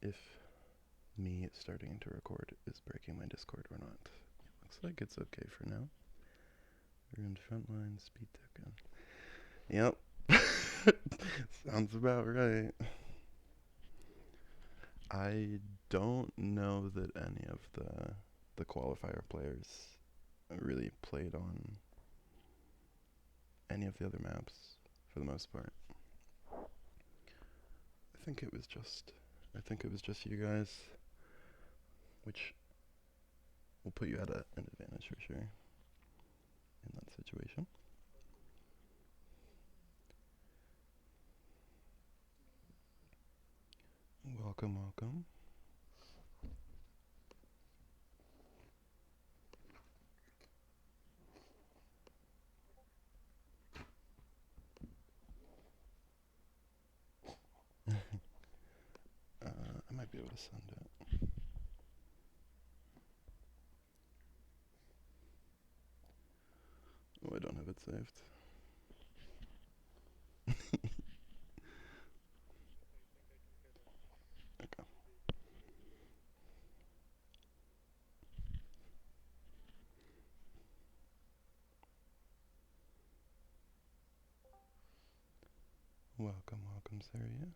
if me starting to record is breaking my Discord or not. Looks like it's okay for now. We're in frontline speed token. Yep. Sounds about right. I don't know that any of the qualifier players really played on any of the other maps for the most part. I think it was just you guys, which will put you at an advantage for sure in that situation. Welcome, welcome. I might be able to send it. Oh, I don't have it saved. Okay. Welcome, welcome, Saria.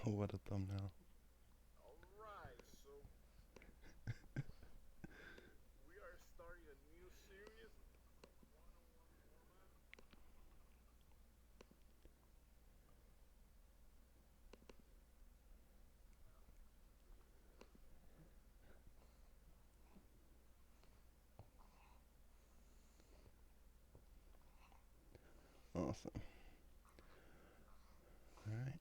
Oh, what a thumbnail. Alright, so we are starting a new series, one-on-one format. Awesome. Alright.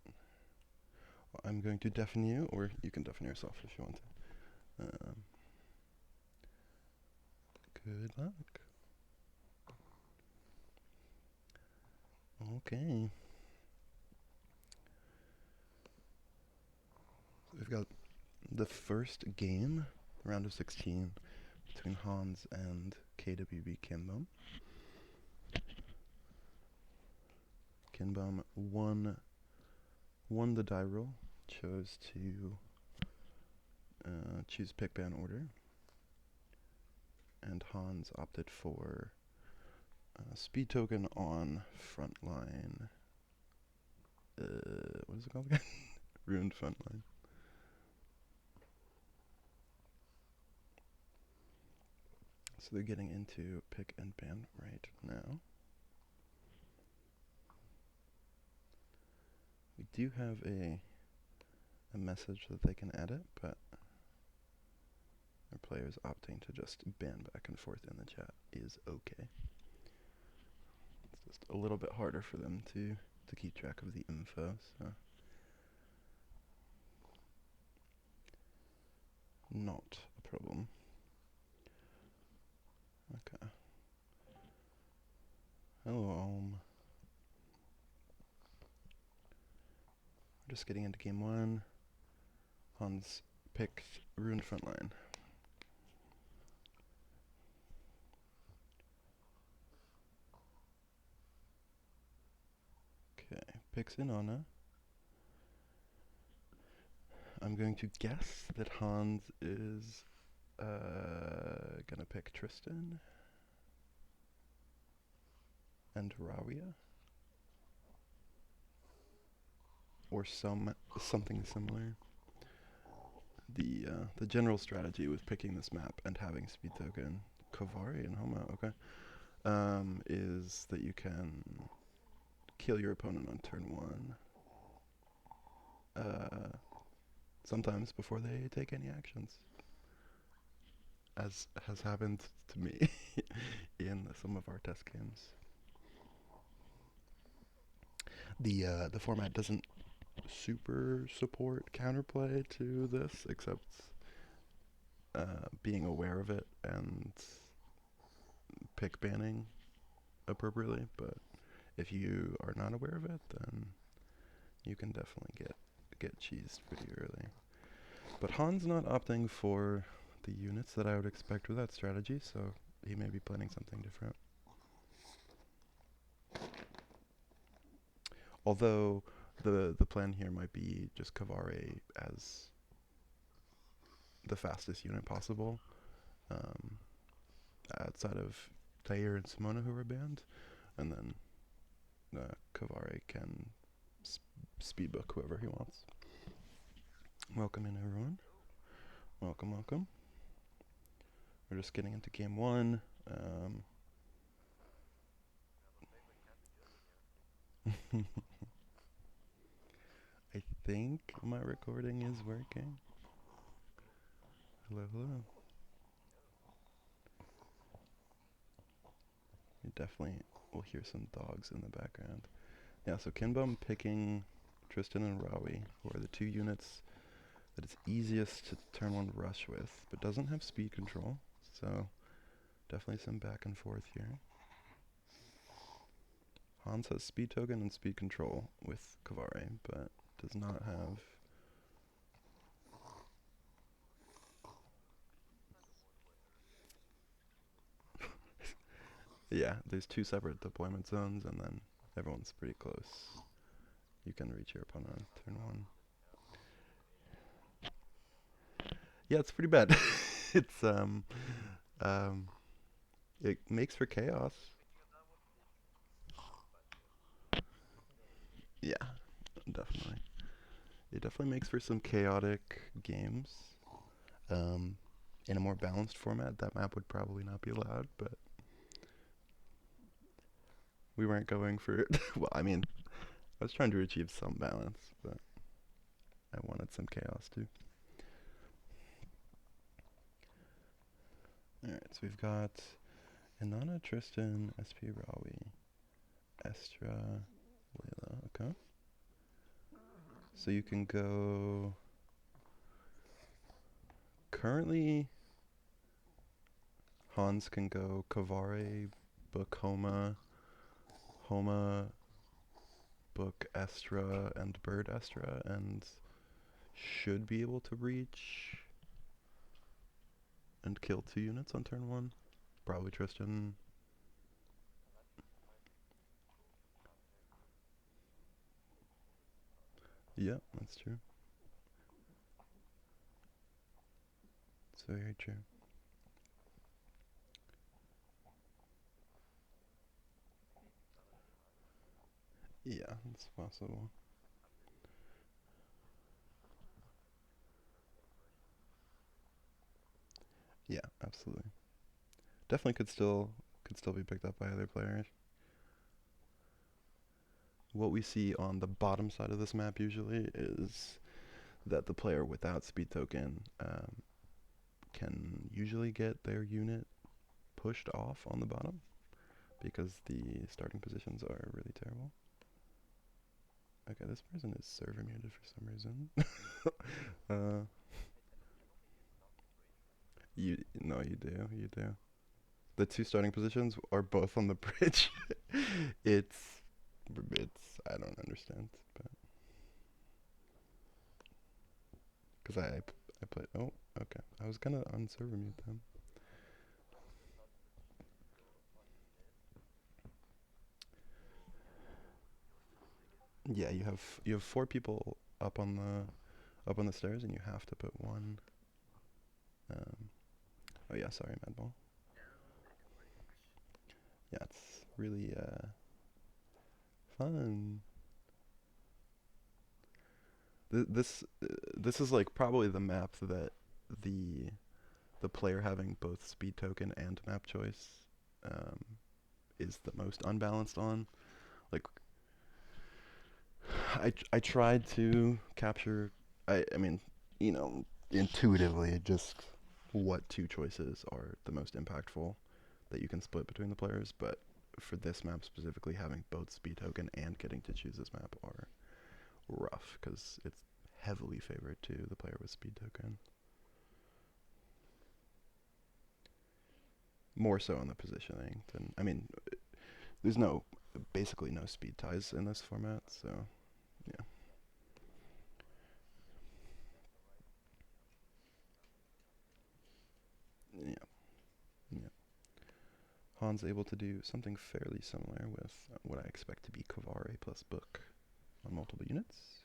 Well, I'm going to deafen you, or you can deafen yourself if you want to. Good luck. Okay. So we've got the first game, round of 16, between Hans and KWB Kinbum. Kinbum won the die roll, chose to choose pick ban order, and Hans opted for speed token on frontline. What is it called again? Ruined frontline. So they're getting into pick and ban right now. We do have a message that they can edit, but our players opting to just ban back and forth in the chat is okay. It's just a little bit harder for them to keep track of the info, so not a problem. Okay. Hello. We're just getting into game one. Hans picked Ruined Frontline. Okay, picks Inanna. I'm going to guess that Hans is gonna pick Tristan and Raria, or something similar. The general strategy with picking this map and having speed token Convallaria and Homa, okay, is that you can kill your opponent on turn one. Sometimes before they take any actions, as has happened to me in some of our test games. The format doesn't super support counterplay to this, except being aware of it and pick banning appropriately. But if you are not aware of it, then you can definitely get cheesed pretty early. But Han's not opting for the units that I would expect with that strategy, so he may be planning something different. Although the plan here might be just Kavare as the fastest unit possible, um, outside of Tair and Simona who are banned, and then Kavare can speedbook whoever he wants. Welcome in, everyone. Welcome, welcome. We're just getting into game one. I think my recording is working. Hello, hello. You definitely will hear some dogs in the background. Yeah, so Kinbum picking Tristan and Rawi, who are the two units that it's easiest to turn one rush with, but doesn't have speed control, so definitely some back and forth here. Hans has speed token and speed control with Kavare, but does not have... Yeah, there's two separate deployment zones, and then everyone's pretty close. You can reach your opponent on turn one. Yeah, it's pretty bad. It's it makes for chaos. Yeah, definitely. It definitely makes for some chaotic games. Um, in a more balanced format, that map would probably not be allowed, but we weren't going for... Well, I mean, I was trying to achieve some balance, but I wanted some chaos too. Alright, so we've got Inanna, Tristan, SP Rawi, Estra, Layla, okay. So you can go... Currently, Hans can go Kavare, book Homa, Homa, book Estra, and bird Estra, and should be able to reach and kill 2 units on turn 1. Probably Tristan. Yeah, that's true. It's very true. Yeah, it's possible. Yeah, absolutely. Definitely could still be picked up by other players. What we see on the bottom side of this map usually is that the player without speed token can usually get their unit pushed off on the bottom because the starting positions are really terrible. Okay, this person is server muted for some reason. You do. The two starting positions are both on the bridge. it's it's I don't understand, but because I played. Oh, okay. I was gonna unserver mute them. Yeah, you have 4 people up on the stairs, and you have to put one. Um, oh yeah, sorry, Madball. Yeah, it's really fun. This is like probably the map that the the player having both speed token and map choice um, is the most unbalanced on. Like I tried to capture. I mean, intuitively, just what 2 choices are the most impactful that you can split between the players. But for this map specifically, having both speed token and getting to choose this map are rough because it's heavily favored to the player with speed token. More so on the positioning than there's basically no speed ties in this format, so yeah. Han's able to do something fairly similar with what I expect to be Convallaria plus book on multiple units.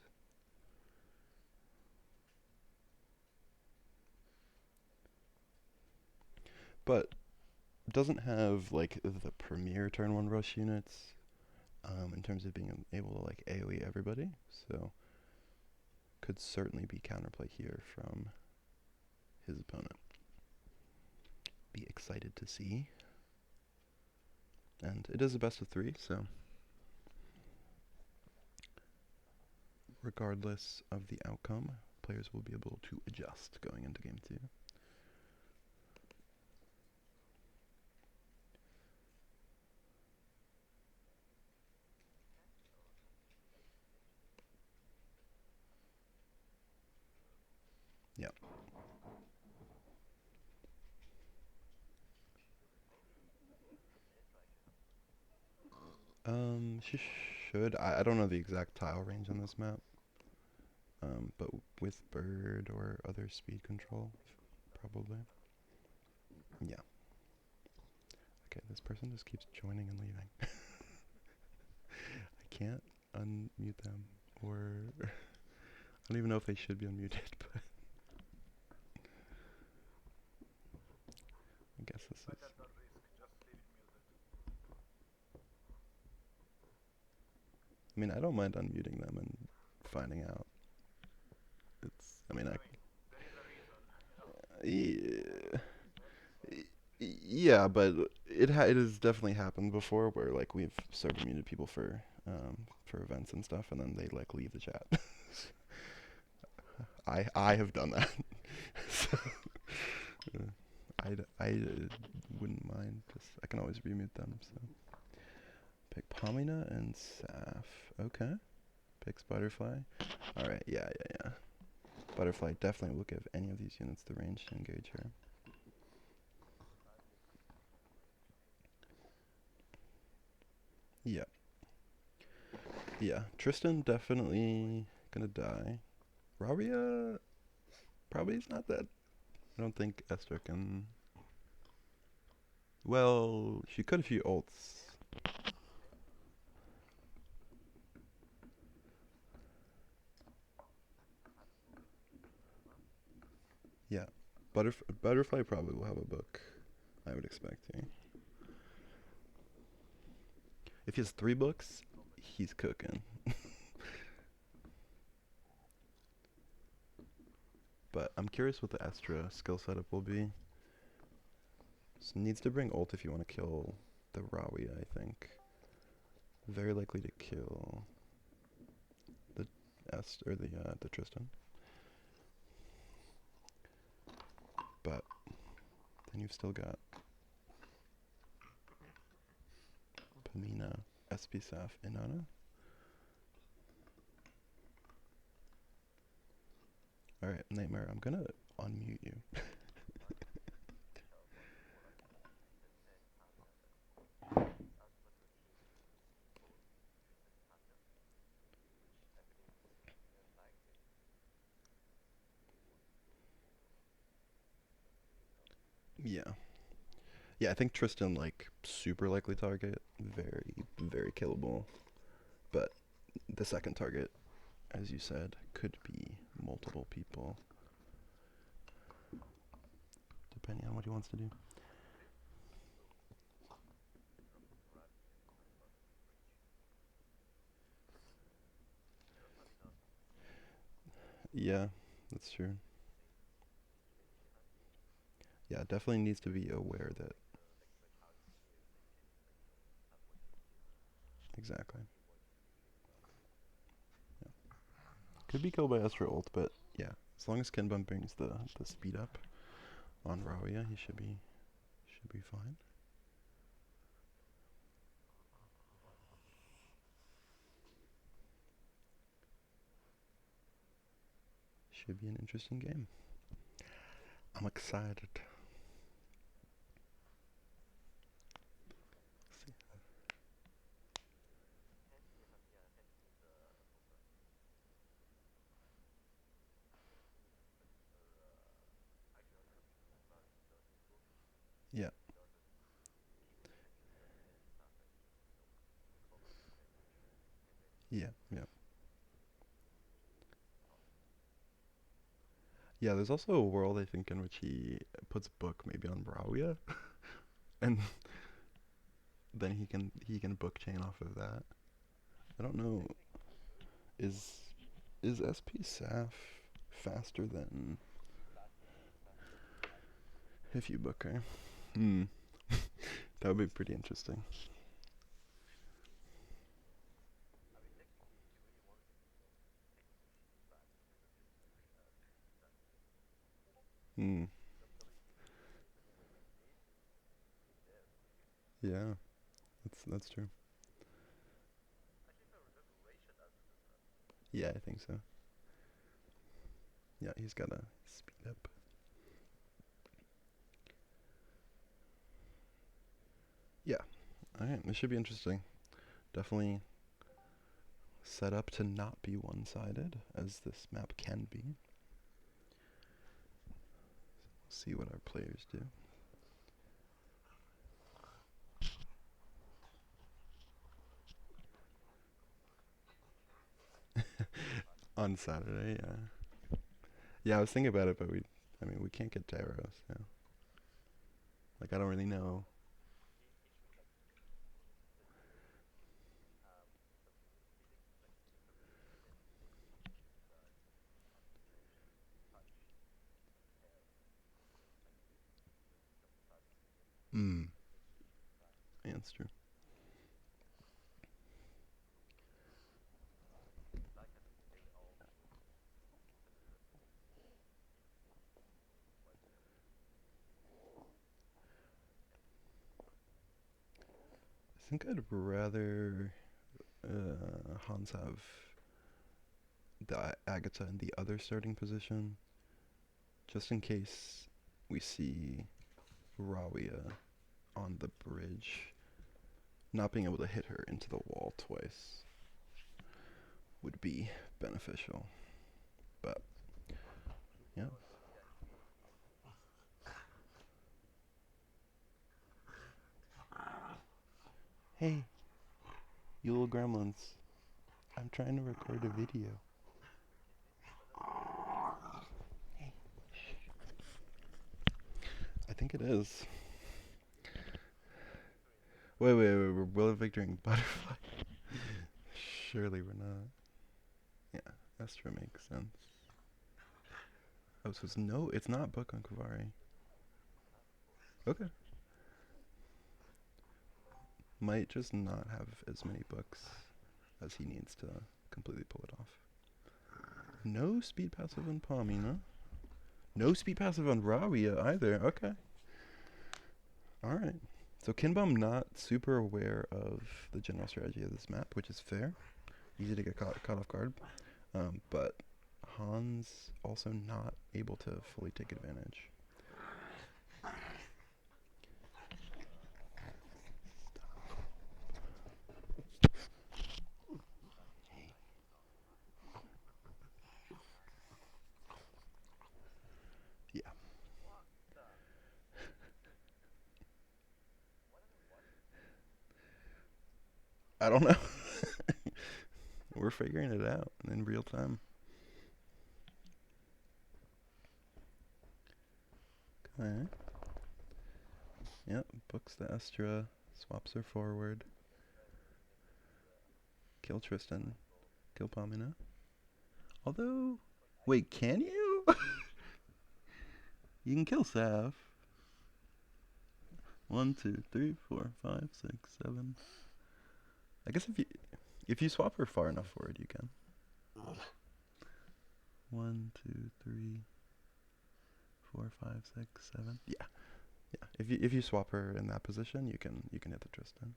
But doesn't have like the premier turn one rush units in terms of being able to like AoE everybody. So could certainly be counterplay here from his opponent. Be excited to see. And it is a best of 3, so regardless of the outcome, players will be able to adjust going into game 2. Yeah. She should. I don't know the exact tile range on this map. But with bird or other speed control, probably. Yeah. Okay, this person just keeps joining and leaving. I can't unmute them, or I don't even know if they should be unmuted, but I guess this But is. at the risk, just leave it muted. I mean, I don't mind unmuting them and finding out. It's. I mean, I mean, there is a reason, you know. yeah, yeah, but it has definitely happened before where like we've server muted people for events and stuff, and then they like leave the chat. I have done that. So, I wouldn't mind. Just I can always remute them. So pick Pomina and Saf. Okay. Picks Butterfly. All right. Yeah, yeah, yeah. Butterfly definitely will give any of these units the range to engage her. Yeah. Yeah. Tristan definitely gonna die. Raria probably is not dead. I don't think Esther can. Well, she could if she ults. Yeah. Butterfly probably will have a book, I would expect. Yeah. If he has 3 books, he's cooking. But I'm curious what the Astra skill setup will be. So needs to bring ult if you want to kill the Rawi, I think. Very likely to kill the the Tristan. But then you've still got Pamina, SPSAF, Inanna. Alright, Nightmare, I'm gonna unmute you. Yeah. Yeah, I think Tristan, like, super likely target. Very, very killable. But the second target, as you said, could be multiple people. Depending on what he wants to do. Yeah, that's true. Yeah, definitely needs to be aware that. Exactly. Yeah. Could be killed by Astra ult, but yeah, as long as Kinbum brings the speed up on Rawia, he should be fine. Should be an interesting game. I'm excited. Yeah. Yeah, yeah. Yeah, there's also a world I think in which he puts book maybe on Brawia, and then he can book chain off of that. I don't know. Is is SP Saf faster than if you book her? Hmm. That would be pretty interesting. Hmm. Yeah, that's true. Yeah, I think so. Yeah, he's got a speed up. Yeah. All right, this should be interesting. Definitely set up to not be one-sided, as this map can be. See what our players do. On Saturday, yeah. Yeah, I was thinking about it, but I mean, we can't get gyros, yeah. Like, I don't really know. Hmm. Yeah, that's true. I think I'd rather Hans have the Agatha in the other starting position, just in case we see Rawia on the bridge. Not being able to hit her into the wall twice would be beneficial. But, yeah. Hey, you little gremlins. I'm trying to record a video. I think it is. Wait, we're Will Victoring Butterfly. Surely we're not. Yeah, Astra makes sense. Oh, so it's not book on Kavari. Okay. Might just not have as many books as he needs to completely pull it off. No speed passive on Palmina. No speed passive on Rawia either. Okay. Alright. So Kinbum not super aware of the general strategy of this map, which is fair. Easy to get caught off guard. But Hans also not able to fully take advantage. Yeah. I don't know. We're figuring it out in real time. Okay. Yep, books the Estra, swaps her forward. Kill Tristan. Kill Palmina. Although, wait, can you? You can kill Saf. 1, 2, 3, 4, 5, 6, 7. I guess if you swap her far enough forward, you can. 1, 2, 3, 4, 5, 6, 7. Yeah, yeah. If you swap her in that position, you can hit the Tristan.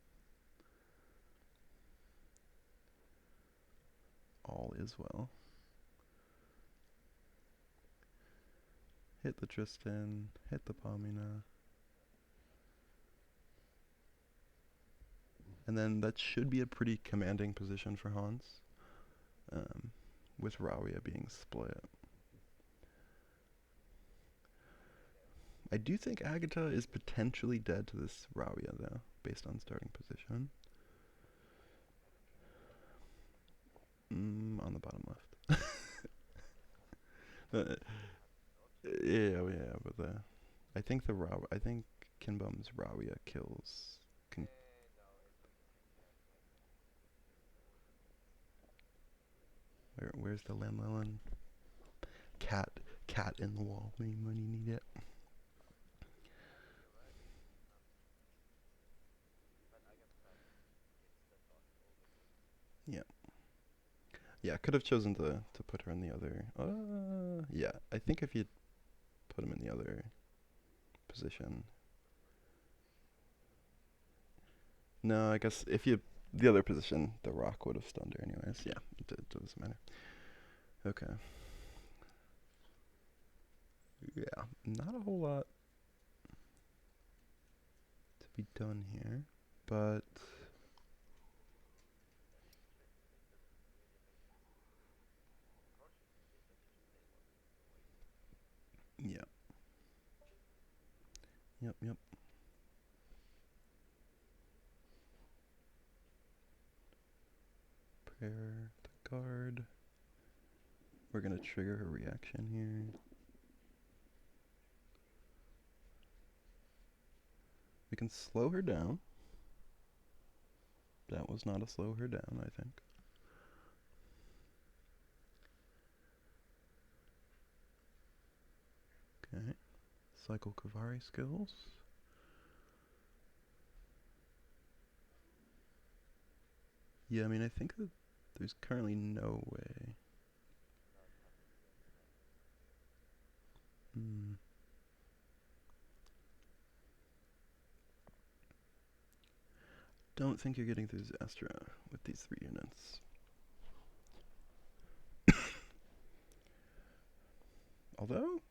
All is well. Hit the Tristan. Hit the Palmina. And then that should be a pretty commanding position for Hans, with Rawia being split. I do think Agatha is potentially dead to this Rawia, though, based on starting position. On the bottom left. uh, yeah, but I think I think Kinbum's Rawia kills. Con- where's the Lamlelin? Cat, cat in the wall when you need it. Yeah, yeah. I could have chosen to put her in the other. Yeah. I think if you put him in the other position. No, I guess if you the other position, the rock would have stunned her anyways. Yeah, it doesn't matter. Okay. Yeah, not a whole lot to be done here, but yeah, yep. Prayer the guard. We're gonna trigger her reaction here. We can slow her down. That was not a slow her down, I think. Okay. Cycle Kavari skills. Yeah, I mean, I think that there's currently no way. Hmm. Don't think you're getting through Zastra with these 3 units. Although,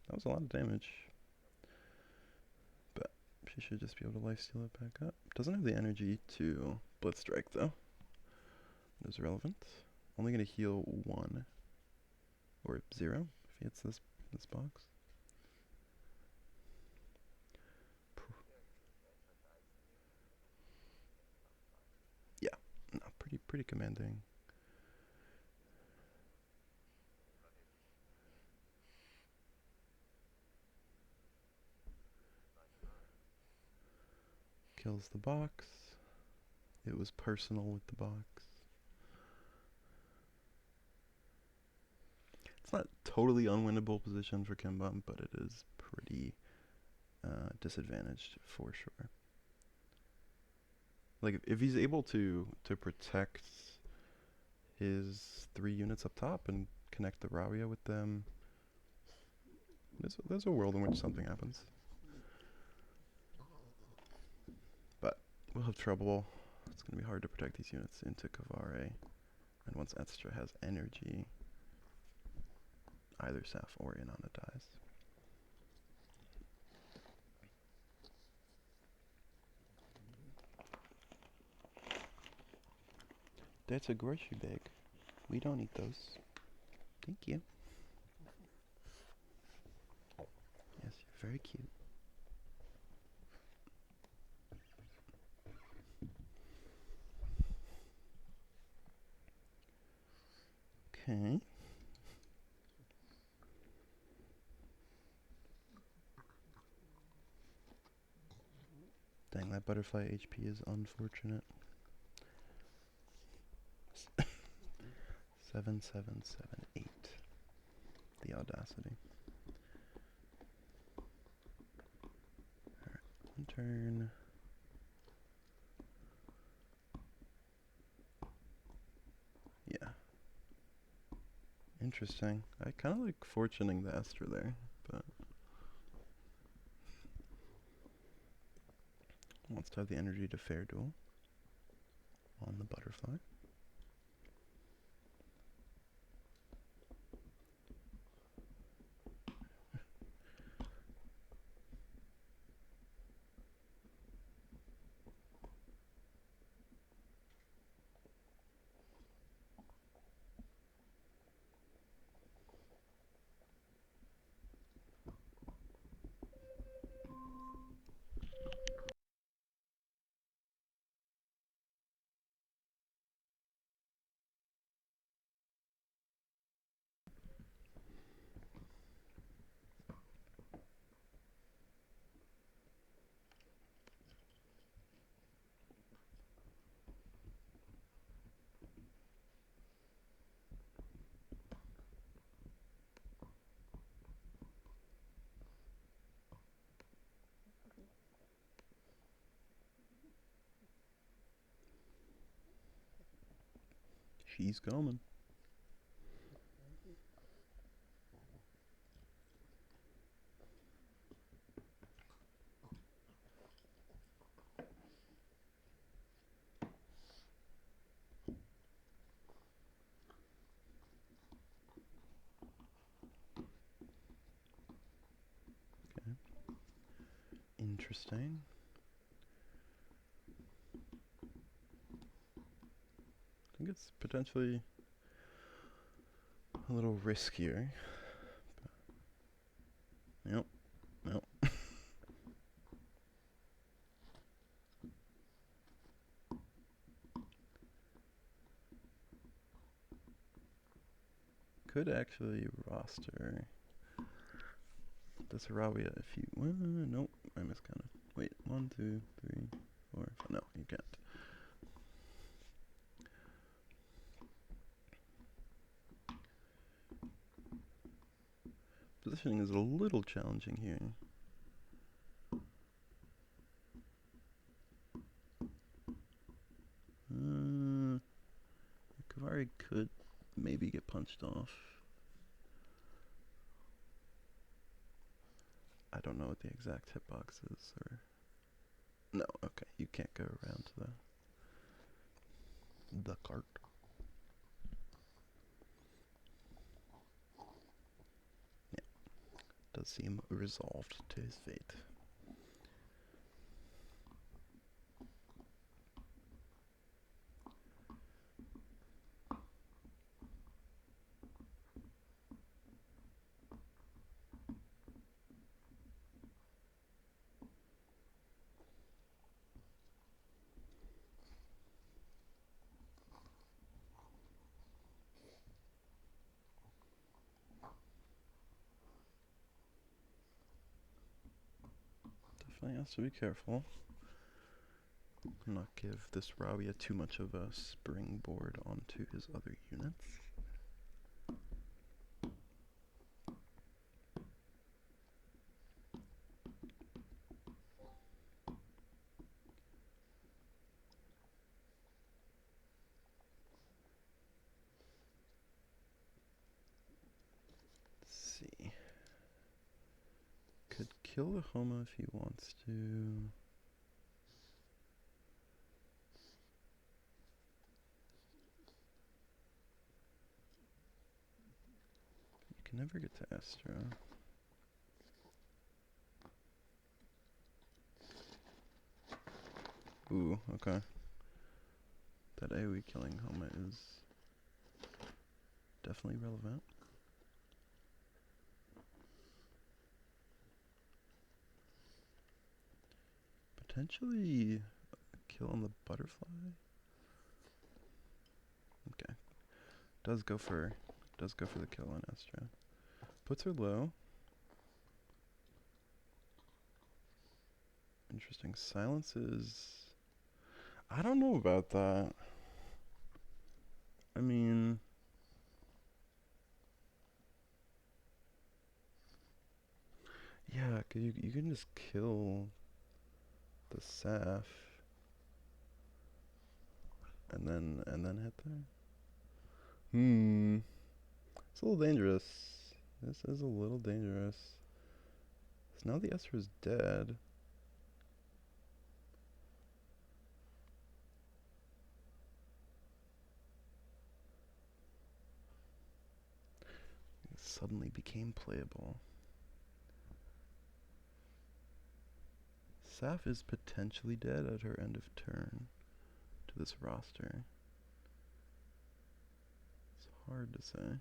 that was a lot of damage. But she should just be able to lifesteal it back up. Doesn't have the energy to Blitz Strike though. That is relevant. Only gonna heal 1. Or 0 if he hits this box. Yeah, no, pretty commanding. Kills the box. It was personal with the box. It's not totally unwinnable position for Kinbum, but it is pretty disadvantaged for sure. Like if he's able to protect his 3 units up top and connect the Rawia with them, there's a world in which something happens. But we'll have trouble. It's going to be hard to protect these units into Kavare. And once Etstra has energy, either Saf or Inanna dies. That's a grocery bag. We don't eat those. Thank you. Yes, you're very cute. Okay. Dang, that butterfly HP is unfortunate. 7778. The audacity. Alright, 1 turn. Yeah. Interesting. I kind of like fortuning the Esther there, but wants to have the energy to fair duel on the butterfly. She's coming. Okay. Interesting. I think it's potentially a little riskier. Yep. Yep. Could actually roster this Arabia if you. Nope, I miscounted. Wait, 1, 2, 3, 4. No, you can't. Positioning is a little challenging here. Kavari could maybe get punched off. I don't know what the exact hitbox is, or no. Okay, you can't go around to the cart. Yeah, does seem resolved to his fate. Definitely has to be careful. Not give this Rabia too much of a springboard onto his other units. Let's see. Could kill the Homa if he wants to. You can never get to Astra. Ooh, okay. That AoE killing Homa is definitely relevant. Potentially a kill on the butterfly. Okay. Does go for the kill on Astra. Puts her low. Interesting. Silences. I don't know about that. I mean, yeah, 'cause you can just kill the Saf and then hit there. It's a little dangerous. This is a little dangerous. So now the Esper is dead. It suddenly became playable. Saf is potentially dead at her end of turn to this roster. It's hard to say.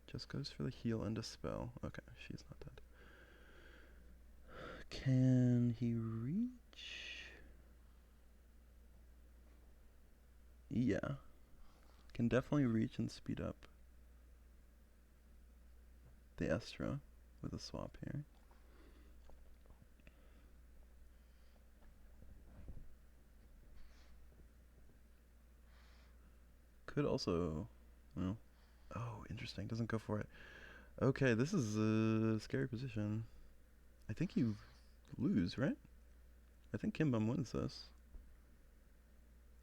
Just goes for the heal and a spell. Okay, she's not dead. Can he reach? Yeah. Can definitely reach and speed up the Estra with a swap here. Could also, well, oh, interesting. Doesn't go for it. Okay, this is a scary position. I think you lose, right? I think Kinbum wins this.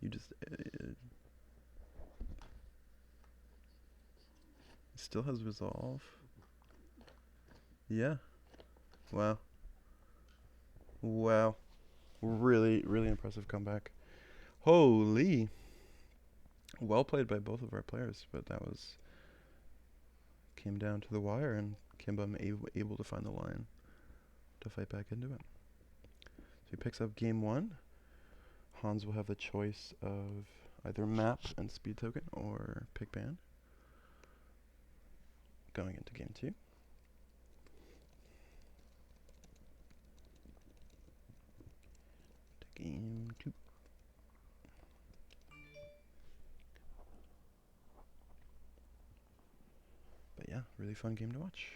You just, Still has resolve. Yeah. Wow. Wow. Really, really impressive comeback. Holy. Well played by both of our players, but that was came down to the wire, and Kinbum able to find the line to fight back into it. So he picks up game 1. Hans will have the choice of either map and speed token or pick ban. Going into game 2. Game 2. But yeah, really fun game to watch.